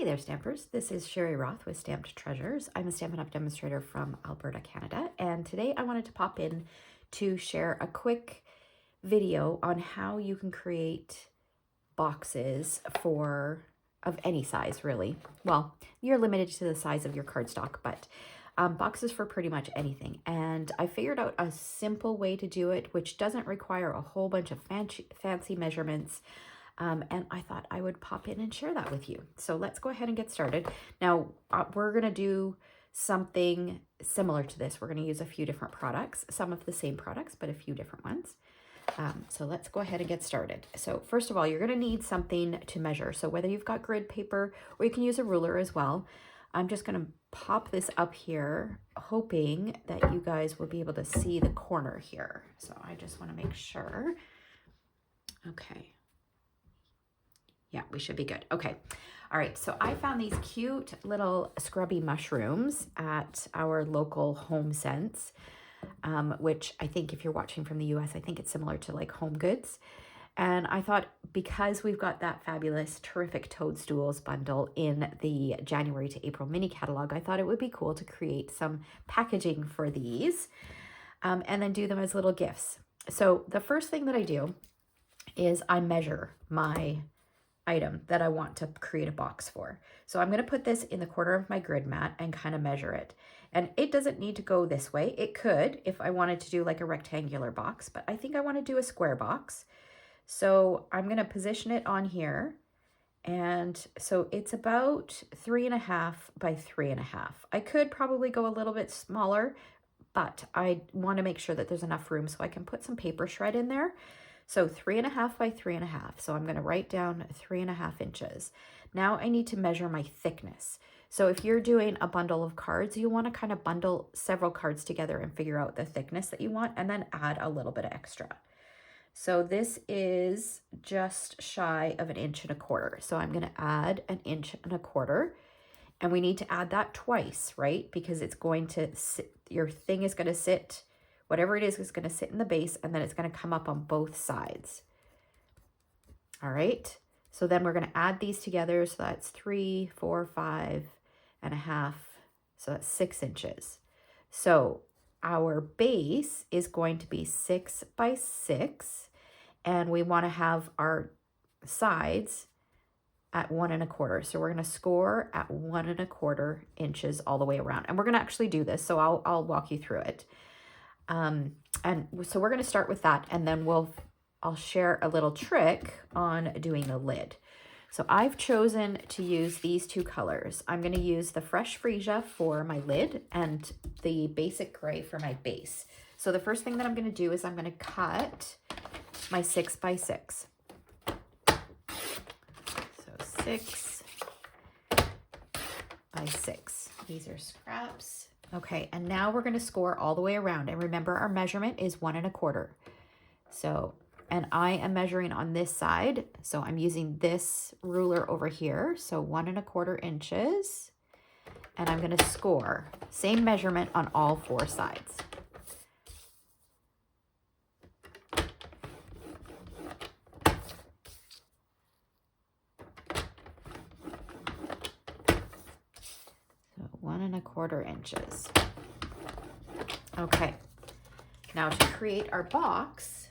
Hey there, Stampers. This is Sherry Roth with Stamped Treasures. I'm a Stampin' Up! Demonstrator from Alberta, Canada, and today I wanted to pop in to share a quick video on how you can create boxes of any size, really. Well, you're limited to the size of your cardstock, but boxes for pretty much anything. And I figured out a simple way to do it, which doesn't require a whole bunch of fancy measurements. And I thought I would pop in and share that with you. So let's go ahead and get started. Now, we're going to do something similar to this. We're going to use a few different products, some of the same products, but a few different ones. So let's go ahead and get started. So first of all, you're going to need something to measure. So whether you've got grid paper or you can use a ruler as well, I'm just going to pop this up here, hoping that you guys will be able to see the corner here. So I just want to make sure. Okay. Yeah, we should be good. Okay. All right. So I found these cute little scrubby mushrooms at our local HomeSense, which I think if you're watching from the US, I think it's similar to like Home Goods. And I thought because we've got that fabulous, terrific Toadstools bundle in the January to April mini catalog, I thought it would be cool to create some packaging for these and then do them as little gifts. So the first thing that I do is I measure my item that I want to create a box for. So I'm going to put this in the corner of my grid mat and kind of measure it. And it doesn't need to go this way. It could if I wanted to do like a rectangular box, but I think I want to do a square box. So I'm going to position it on here. And so it's about 3.5 by 3.5. I could probably go a little bit smaller, but I want to make sure that there's enough room so I can put some paper shred in there. So 3.5 by 3.5. So I'm going to write down 3.5 inches. Now I need to measure my thickness. So if you're doing a bundle of cards, you want to kind of bundle several cards together and figure out the thickness that you want and then add a little bit of extra. So this is just shy of 1.25 inches. So I'm going to add 1.25 inches. And we need to add that twice, right? Because it's going to sit, your thing is going to sit, whatever it is going to sit in the base, and then it's going to come up on both sides. All right. So then we're going to add these together. So that's 3, 4, 5.5. So that's 6 inches. So our base is going to be 6 by 6. And we want to have our sides at 1.25. So we're going to score at 1.25 inches all the way around. And we're going to actually do this. So I'll walk you through it. And so we're going to start with that, and then I'll share a little trick on doing a lid. So I've chosen to use these two colors. I'm going to use the Fresh Freesia for my lid and the Basic Gray for my base. So the first thing that I'm going to do is I'm going to cut my 6 by 6. So 6 by 6. These are scraps. Okay, and now we're going to score all the way around. And remember, our measurement is 1.25. So, and I am measuring on this side. So I'm using this ruler over here. So 1.25 inches. And I'm going to score. Same measurement on all 4 sides. So 1.25 inches. Okay, now to create our box,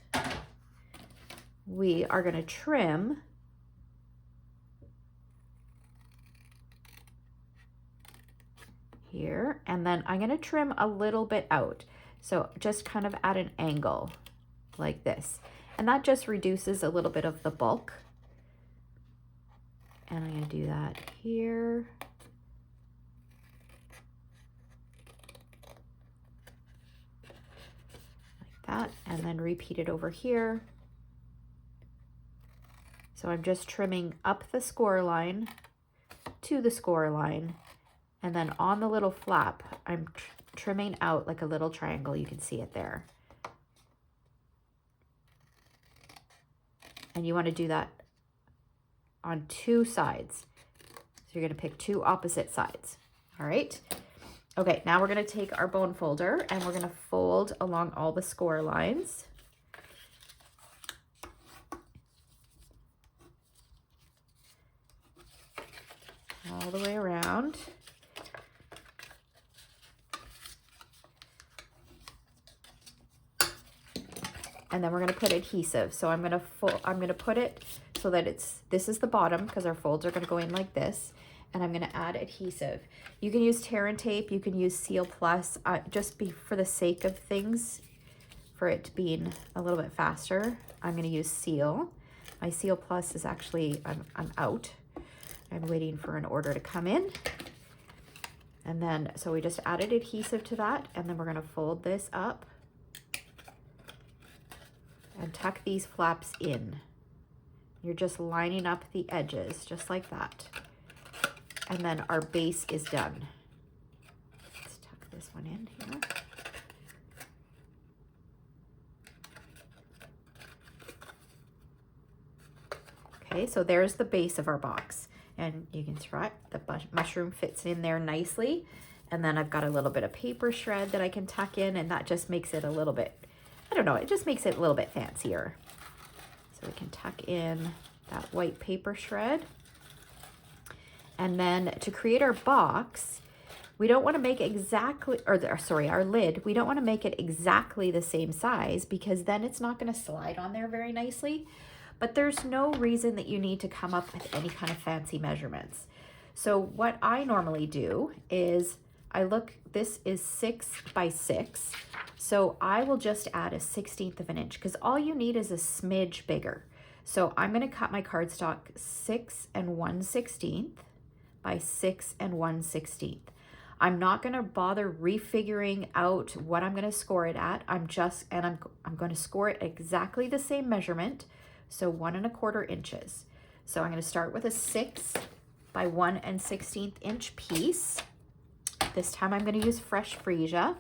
we are going to trim here, and then I'm going to trim a little bit out. So just kind of at an angle like this. And that just reduces a little bit of the bulk. And I'm going to do that here. That, and then repeat it over here. So I'm just trimming up the score line to the score line, and then on the little flap, I'm trimming out like a little triangle. You can see it there. And you want to do that on 2 sides. So you're going to pick 2 opposite sides. All right. Okay, now we're going to take our bone folder and we're going to fold along all the score lines. all the way around. And then we're gonna put adhesive. So I'm gonna put it so that this is the bottom, because our folds are gonna go in like this. And I'm gonna add adhesive. You can use tear and tape, you can use Seal Plus, for the sake of things, for it being a little bit faster, I'm gonna use Seal. My Seal Plus is actually, I'm out. I'm waiting for an order to come in. And then, so we just added adhesive to that, and then we're gonna fold this up and tuck these flaps in. You're just lining up the edges, just like that. And then our base is done. Let's tuck this one in here. Okay, so there's the base of our box. And you can see the mushroom fits in there nicely. And then I've got a little bit of paper shred that I can tuck in, and that just makes it a little bit, I don't know, it just makes it a little bit fancier. So we can tuck in that white paper shred. And then to create our box, we don't want to make exactly, our lid, we don't want to make it exactly the same size, because then it's not going to slide on there very nicely. But there's no reason that you need to come up with any kind of fancy measurements. So what I normally do is this is 6 by 6. So I will just add a 1/16 of an inch, because all you need is a smidge bigger. So I'm going to cut my cardstock 6 1/16 by 6 1/16. I'm not going to bother refiguring out what I'm going to score it at. I'm going to score it exactly the same measurement. So 1 1/4 inches. So I'm going to start with a 6 by 1 1/16 inch piece. This time I'm going to use fresh freesia.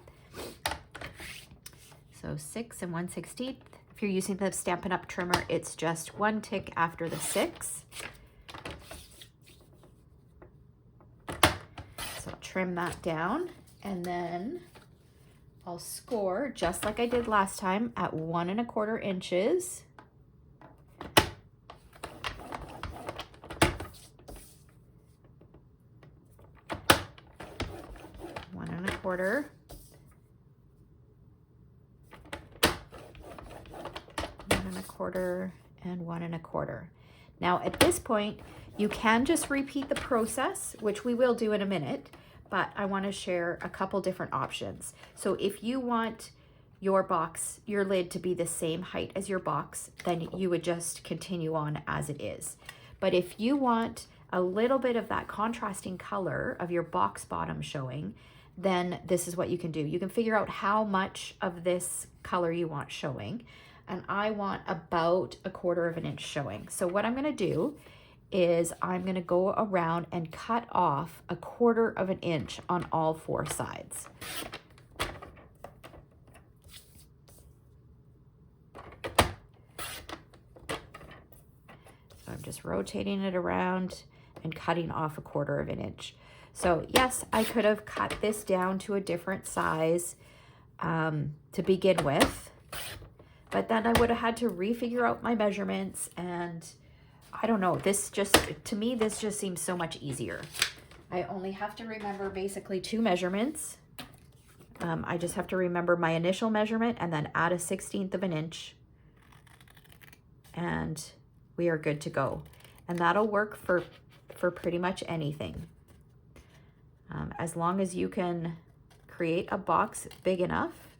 So 6 1/16. If you're using the Stampin' Up! Trimmer, it's just one tick after the 6. So I'll trim that down, and then I'll score just like I did last time at 1 1/4 inches. Quarter. 1 1/4 and 1 1/4. Now at this point, you can just repeat the process, which we will do in a minute, but I want to share a couple different options. So if you want your lid to be the same height as your box, then you would just continue on as it is. But if you want a little bit of that contrasting color of your box bottom showing, then this is what you can do. You can figure out how much of this color you want showing. And I want about 1/4 of an inch showing. So what I'm going to do is I'm going to go around and cut off 1/4 of an inch on all 4 sides. So I'm just rotating it around and cutting off 1/4 of an inch. So yes, I could have cut this down to a different size to begin with, but then I would have had to refigure out my measurements, and I don't know, to me, this just seems so much easier. I only have to remember basically 2 measurements. I just have to remember my initial measurement and then add a 1/16 of an inch, and we are good to go. And that'll work for pretty much anything. As long as you can create a box big enough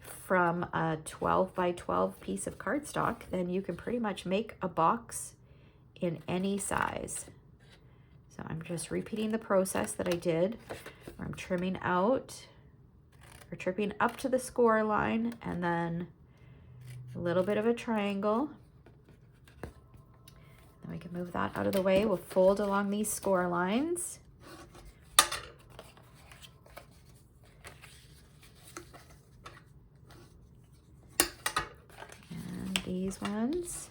from a 12 by 12 piece of cardstock, then you can pretty much make a box in any size. So I'm just repeating the process that I did, where I'm trimming out or trimming up to the score line, and then a little bit of a triangle. Then we can move that out of the way. We'll fold along these score lines. And these ones.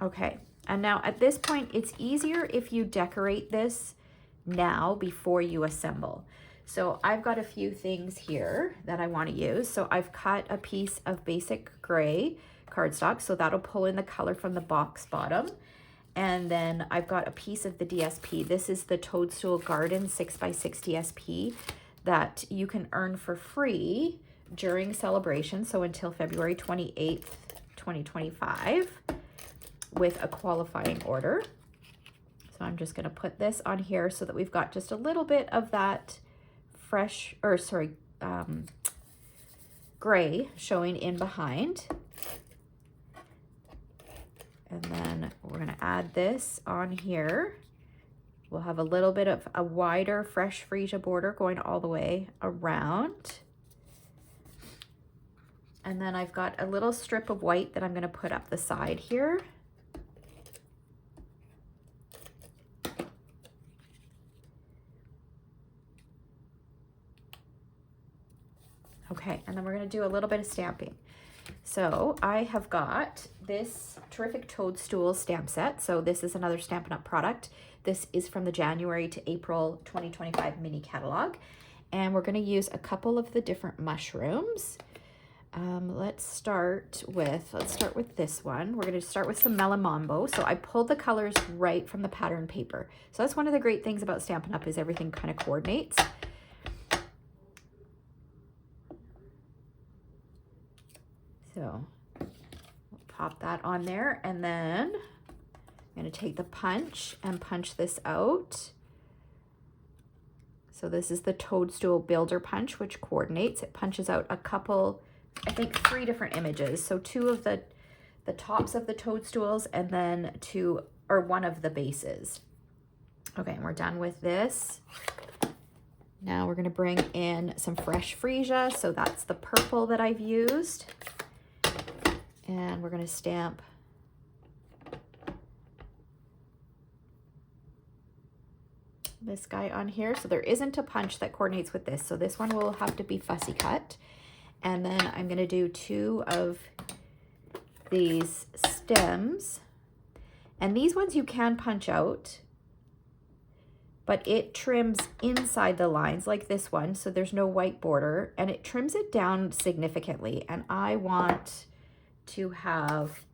Okay, and now at this point, it's easier if you decorate this now before you assemble. So I've got a few things here that I want to use. So I've cut a piece of basic gray cardstock, so that'll pull in the color from the box bottom. And then I've got a piece of the DSP. This is the Toadstool Garden 6x6 DSP that you can earn for free during celebration, so until February 28th, 2025, with a qualifying order. So I'm just going to put this on here so that we've got just a little bit of that fresh, or sorry, gray showing in behind. And then we're going to add this on here. We'll have a little bit of a wider fresh freesia border going all the way around. And then I've got a little strip of white that I'm going to put up the side here. Okay, and then we're going to do a little bit of stamping. So I have got this terrific Toadstool stamp set. So this is another Stampin' Up! Product. This is from the January to April 2025 mini catalog. And we're going to use a couple of the different mushrooms. Let's start with this one. We're going to start with some Melon Mambo. So I pulled the colors right from the pattern paper. So that's one of the great things about Stampin' Up! Is everything kind of coordinates. So we'll pop that on there, and then I'm going to take the punch and punch this out. So this is the Toadstool Builder Punch, which coordinates. It punches out a couple, I think 3 different images. So 2 of the tops of the toadstools, and then 2 or 1 of the bases. Okay, and we're done with this. Now we're going to bring in some fresh freesia. So that's the purple that I've used. And we're going to stamp this guy on here. So there isn't a punch that coordinates with this. So this one will have to be fussy cut. And then I'm going to do 2 of these stems. And these ones you can punch out, but it trims inside the lines like this one. So there's no white border, and it trims it down significantly. And I want to have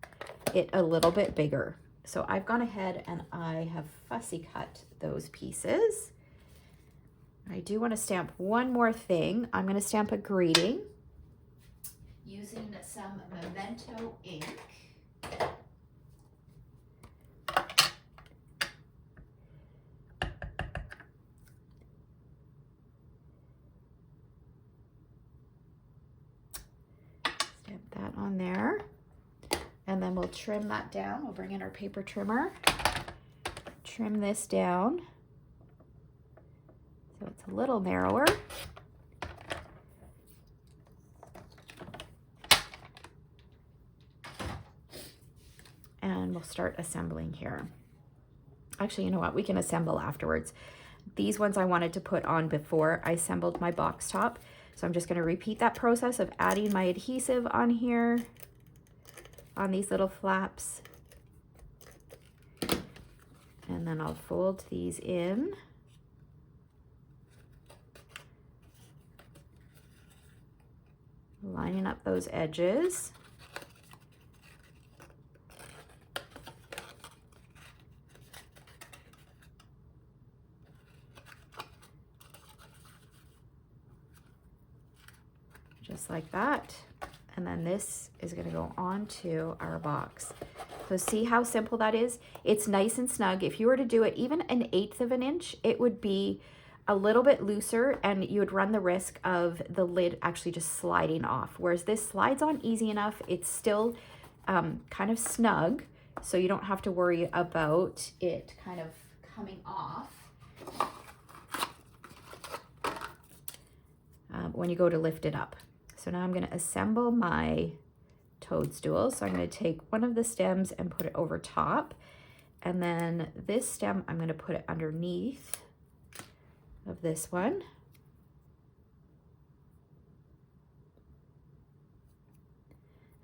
it a little bit bigger. So I've gone ahead and I have fussy cut those pieces. I do want to stamp one more thing. I'm going to stamp a greeting using some Memento ink. Stamp that on there. And then we'll trim that down. We'll bring in our paper trimmer. Trim this down so it's a little narrower. And we'll start assembling here. Actually, you know what? We can assemble afterwards. These ones I wanted to put on before I assembled my box top. So I'm just going to repeat that process of adding my adhesive on here, on these little flaps. And then I'll fold these in. Lining up those edges. Just like that. And then this is going to go onto our box. So see how simple that is? It's nice and snug. If you were to do it even 1/8 of an inch, it would be a little bit looser, and you would run the risk of the lid actually just sliding off. Whereas this slides on easy enough. It's still kind of snug, so you don't have to worry about it kind of coming off when you go to lift it up. So now I'm going to assemble my toadstool. So I'm going to take one of the stems and put it over top. And then this stem, I'm going to put it underneath of this one.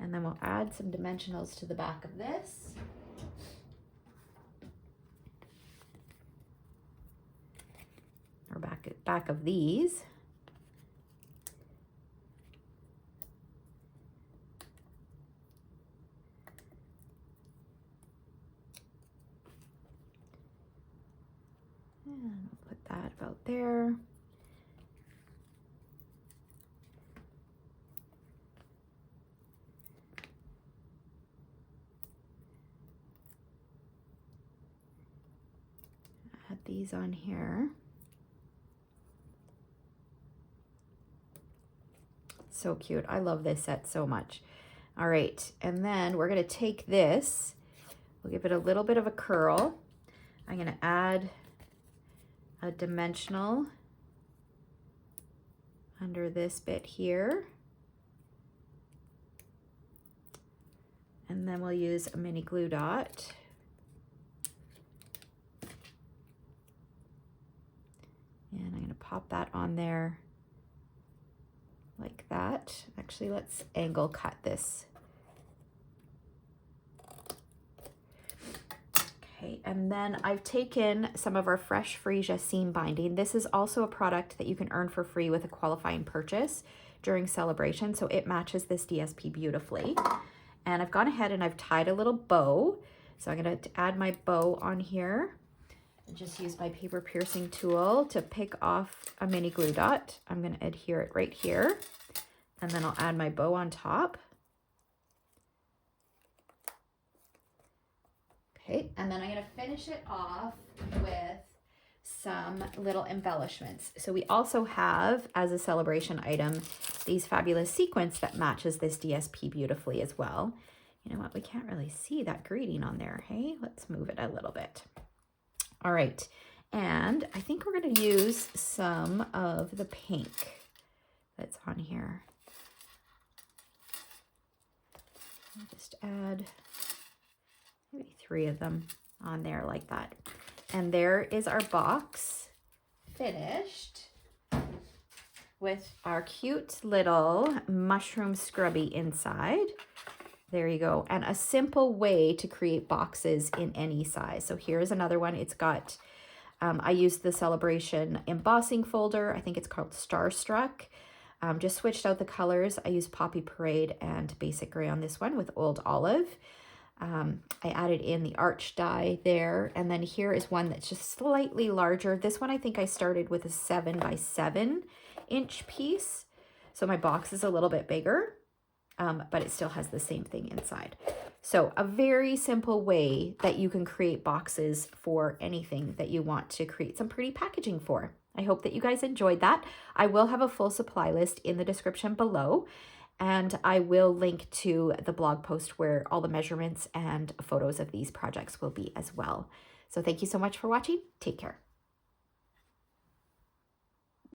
And then we'll add some dimensionals to the back of this. Or back of these. And we'll put that about there. Add these on here. So cute. I love this set so much. All right, and then we're gonna take this, we'll give it a little bit of a curl. I'm gonna add a dimensional under this bit here. And then we'll use a mini glue dot. And I'm gonna pop that on there like that. Actually, let's angle cut this. Okay, and then I've taken some of our fresh freesia seam binding. This is also a product that you can earn for free with a qualifying purchase during celebration, so it matches this DSP beautifully. And I've gone ahead and I've tied a little bow. So I'm gonna add my bow on here. Just use my paper piercing tool to pick off a mini glue dot. I'm going to adhere it right here, and then I'll add my bow on top. Okay, and then I'm going to finish it off with some little embellishments. So we also have, as a celebration item, these fabulous sequins that matches this DSP beautifully as well. You know what, we can't really see that greeting on there, hey? Let's move it a little bit. All right, and I think we're going to use some of the pink that's on here. I'll just add maybe 3 of them on there like that. And there is our box finished with our cute little mushroom scrubby inside. There you go. And a simple way to create boxes in any size. So here's another one. It's got, I used the Celebration embossing folder. I think it's called Starstruck. Just switched out the colors. I used Poppy Parade and Basic Gray on this one with Old Olive. I added in the arch die there. And then here is one that's just slightly larger. This one, I think I started with a 7 by 7 inch piece. So my box is a little bit bigger. But it still has the same thing inside. So a very simple way that you can create boxes for anything that you want to create some pretty packaging for. I hope that you guys enjoyed that. I will have a full supply list in the description below, and I will link to the blog post where all the measurements and photos of these projects will be as well. So thank you so much for watching. Take care.